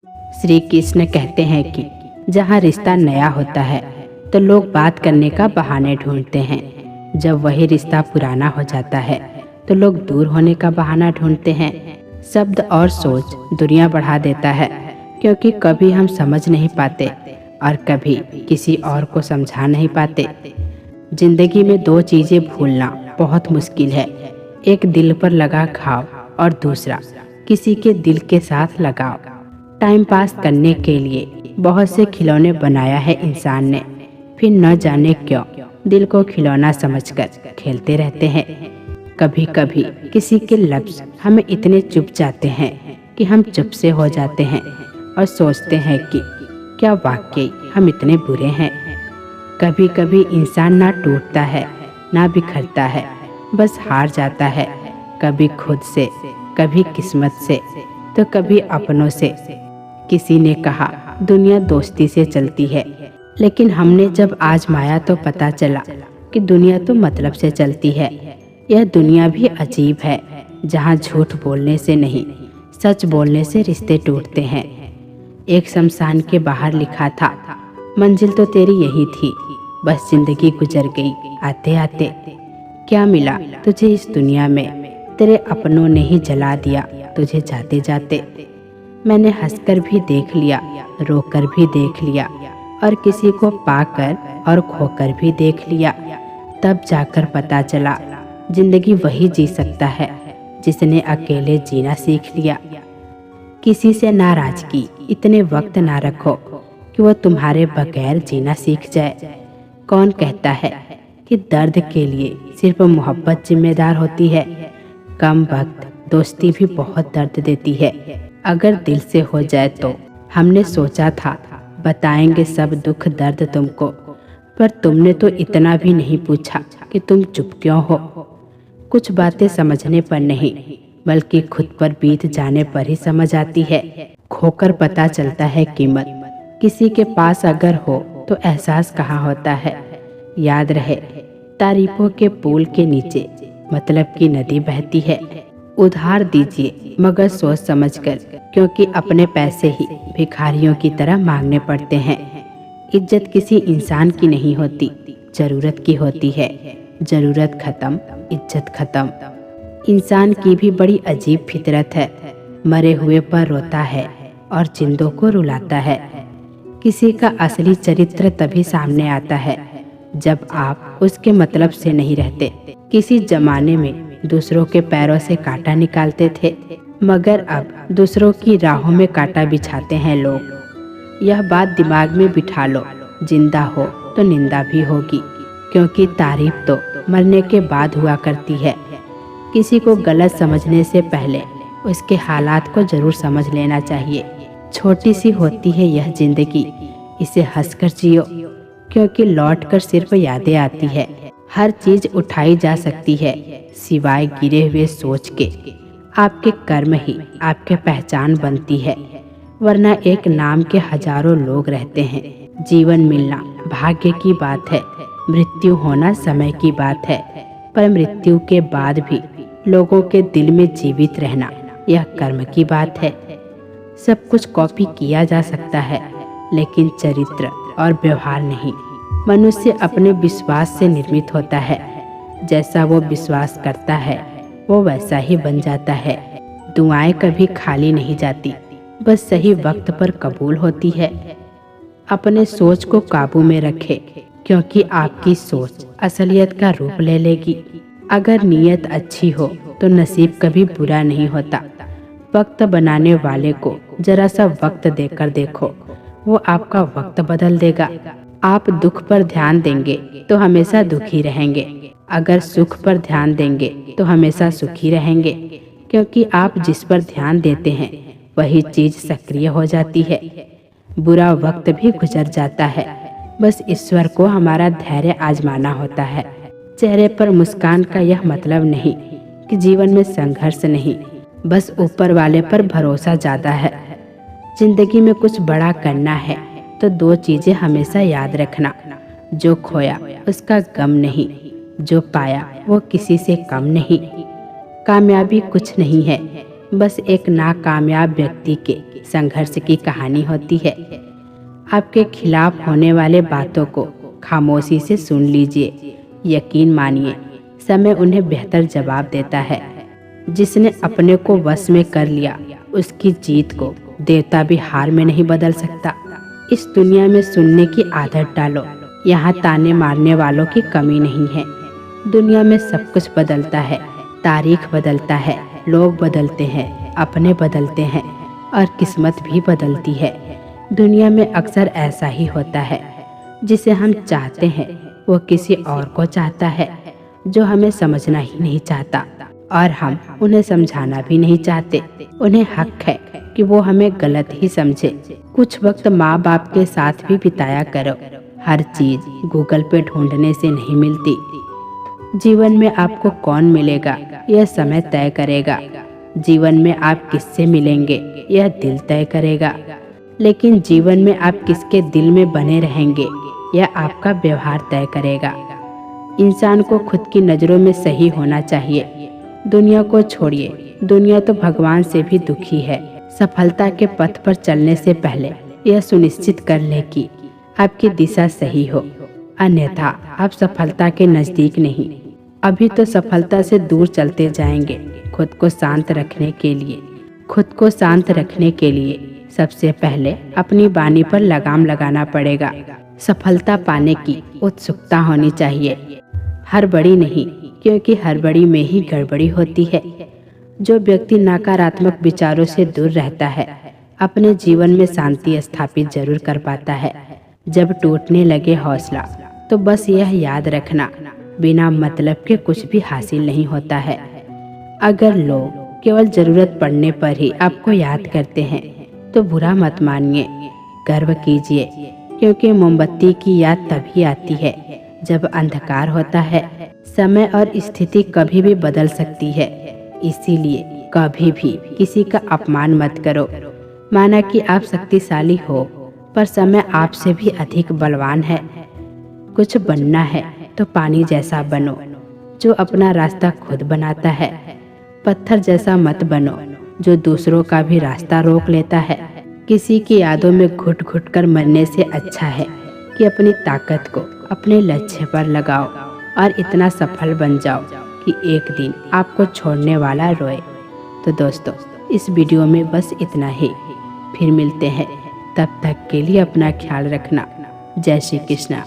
श्री कृष्ण कहते हैं कि जहाँ रिश्ता नया होता है तो लोग बात करने का बहाने ढूंढते हैं। जब वही रिश्ता पुराना हो जाता है तो लोग दूर होने का बहाना ढूंढते हैं। शब्द और सोच दुनिया बढ़ा देता है, क्योंकि कभी हम समझ नहीं पाते और कभी किसी और को समझा नहीं पाते। जिंदगी में दो चीज़ें भूलना बहुत मुश्किल है। एक दिल पर लगा घाव और दूसरा किसी के दिल के साथ लगाव। टाइम पास करने के लिए बहुत से खिलौने बनाया है इंसान ने, फिर न जाने क्यों दिल को खिलौना समझकर खेलते रहते हैं। कभी कभी किसी के लफ्ज़ हमें इतने चुभ जाते हैं कि हम चुप से हो जाते हैं और सोचते हैं कि क्या वाकई हम इतने बुरे हैं। कभी कभी इंसान ना टूटता है ना बिखरता है, बस हार जाता है, कभी खुद से, कभी किस्मत से, तो कभी अपनों से। किसी ने कहा दुनिया दोस्ती से चलती है, लेकिन हमने जब आजमाया तो पता चला कि दुनिया तो मतलब से चलती है। यह दुनिया भी अजीब है, जहाँ झूठ बोलने से नहीं, सच बोलने से रिश्ते टूटते हैं। एक शमशान के बाहर लिखा था, मंजिल तो तेरी यही थी, बस जिंदगी गुजर गई आते आते। क्या मिला तुझे इस दुनिया में, तेरे अपनों ने ही जला दिया तुझे जाते जाते। मैंने हंसकर भी देख लिया, रोकर भी देख लिया, और किसी को पाकर और खोकर भी देख लिया। तब जाकर पता चला जिंदगी वही जी सकता है जिसने अकेले जीना सीख लिया। किसी से नाराजगी इतने वक्त ना रखो कि वो तुम्हारे बगैर जीना सीख जाए। कौन कहता है कि दर्द के लिए सिर्फ मोहब्बत जिम्मेदार होती है? कम वक्त दोस्ती भी बहुत दर्द देती है। अगर दिल से हो जाए तो हमने सोचा था बताएंगे सब दुख दर्द तुमको, पर तुमने तो इतना भी नहीं पूछा कि तुम चुप क्यों हो। कुछ बातें समझने पर नहीं, बल्कि खुद पर बीत जाने पर ही समझ आती है। खोकर पता चलता है कीमत, किसी के पास अगर हो तो एहसास कहाँ होता है। याद रहे, तारीफों के पुल के नीचे मतलब की नदी बहती है। उधार दीजिए मगर सोच समझकर, क्योंकि अपने पैसे ही भिखारियों की तरह मांगने पड़ते हैं। इज्जत किसी इंसान की नहीं होती, जरूरत की होती है। जरूरत खत्म, इज्जत खत्म। इंसान की भी बड़ी अजीब फितरत है, मरे हुए पर रोता है और जिंदों को रुलाता है। किसी का असली चरित्र तभी सामने आता है जब आप उसके मतलब से नहीं रहते। किसी जमाने में दूसरों के पैरों से कांटा निकालते थे, मगर अब दूसरों की राहों में कांटा बिछाते हैं लोग। यह बात दिमाग में बिठा लो, जिंदा हो तो निंदा भी होगी, क्योंकि तारीफ तो मरने के बाद हुआ करती है। किसी को गलत समझने से पहले उसके हालात को जरूर समझ लेना चाहिए। छोटी सी होती है यह जिंदगी, इसे हंसकर जियो, क्योंकि लौटकर सिर्फ यादें आती है। हर चीज उठाई जा सकती है सिवाय गिरे हुए सोच के। आपके कर्म ही आपके पहचान बनती है, वरना एक नाम के हजारों लोग रहते हैं। जीवन मिलना भाग्य की बात है, मृत्यु होना समय की बात है, पर मृत्यु के बाद भी लोगों के दिल में जीवित रहना यह कर्म की बात है। सब कुछ कॉपी किया जा सकता है, लेकिन चरित्र और व्यवहार नहीं। मनुष्य अपने विश्वास से निर्मित होता है, जैसा वो विश्वास करता है वो वैसा ही बन जाता है। दुआएं कभी खाली नहीं जाती, बस सही वक्त पर कबूल होती है। अपने सोच को काबू में रखे, क्योंकि आपकी सोच असलियत का रूप ले लेगी। अगर नीयत अच्छी हो तो नसीब कभी बुरा नहीं होता। वक्त बनाने वाले को जरा सा वक्त देकर देखो, वो आपका वक्त बदल देगा। आप दुख पर ध्यान देंगे तो हमेशा दुखी रहेंगे, अगर सुख पर ध्यान देंगे तो हमेशा सुखी रहेंगे, क्योंकि आप जिस पर ध्यान देते हैं वही चीज सक्रिय हो जाती है। बुरा वक्त भी गुजर जाता है, बस ईश्वर को हमारा धैर्य आजमाना होता है। चेहरे पर मुस्कान का यह मतलब नहीं कि जीवन में संघर्ष नहीं, बस ऊपर वाले पर भरोसा ज्यादा है। जिंदगी में कुछ बड़ा करना है तो दो चीजें हमेशा याद रखना, जो खोया उसका गम नहीं, जो पाया वो किसी से कम नहीं। कामयाबी कुछ नहीं है, बस एक नाकामयाब व्यक्ति के संघर्ष की कहानी होती है। आपके खिलाफ होने वाले बातों को खामोशी से सुन लीजिए। यकीन मानिए, समय उन्हें बेहतर जवाब देता है। जिसने अपने को वश में कर लिया, उसकी जीत को देवता भी हार में नहीं बदल सकता। इस दुनिया में सुनने की आदत डालो। यहाँ ताने मारने वालों की कमी नहीं है। दुनिया में सब कुछ बदलता है, तारीख बदलता है, लोग बदलते हैं, अपने बदलते हैं और किस्मत भी बदलती है। दुनिया में अक्सर ऐसा ही होता है। जिसे हम चाहते हैं वो किसी और को चाहता है जो हमें समझना ही नहीं चाहता, और हम उन्हें समझाना भी नहीं चाहते। उन्हें हक है कि वो हमें गलत ही समझे। कुछ वक्त माँ बाप के साथ भी बिताया करो। हर चीज गूगल पे ढूंढने से नहीं मिलती। जीवन में आपको कौन मिलेगा यह समय तय करेगा। जीवन में आप किससे मिलेंगे यह दिल तय करेगा। लेकिन जीवन में आप किसके दिल में बने रहेंगे यह आपका व्यवहार तय करेगा। इंसान को खुद की नज़रों में सही होना चाहिए। दुनिया को छोड़िए, दुनिया तो भगवान से भी दुखी है। सफलता के पथ पर चलने से पहले यह सुनिश्चित कर ले कि आपकी दिशा सही हो, अन्यथा आप सफलता के नज़दीक नहीं, अभी तो सफलता से दूर चलते जाएंगे। खुद को शांत रखने के लिए सबसे पहले अपनी वाणी पर लगाम लगाना पड़ेगा। सफलता पाने की उत्सुकता होनी चाहिए, हड़बड़ी नहीं, क्योंकि हड़बड़ी में ही गड़बड़ी होती है। जो व्यक्ति नकारात्मक विचारों से दूर रहता है अपने जीवन में शांति स्थापित जरूर कर पाता है। जब टूटने लगे हौसला तो बस यह याद रखना, बिना मतलब के कुछ भी हासिल नहीं होता है। अगर लोग केवल जरूरत पड़ने पर ही आपको याद करते हैं तो बुरा मत मानिए, गर्व कीजिए, क्योंकि मोमबत्ती की याद तभी आती है जब अंधकार होता है। समय और स्थिति कभी भी बदल सकती है, इसीलिए कभी भी किसी का अपमान मत करो। माना कि आप शक्तिशाली हो, पर समय आपसे भी अधिक बलवान है। कुछ बनना है तो पानी जैसा बनो, जो अपना रास्ता खुद बनाता है। पत्थर जैसा मत बनो, जो दूसरों का भी रास्ता रोक लेता है। किसी की यादों में घुट घुट कर मरने से अच्छा है कि अपनी ताकत को अपने लक्ष्य पर लगाओ और इतना सफल बन जाओ कि एक दिन आपको छोड़ने वाला रोए। तो दोस्तों, इस वीडियो में बस इतना ही। फिर मिलते हैं, तब तक के लिए अपना ख्याल रखना। जय श्री कृष्णा।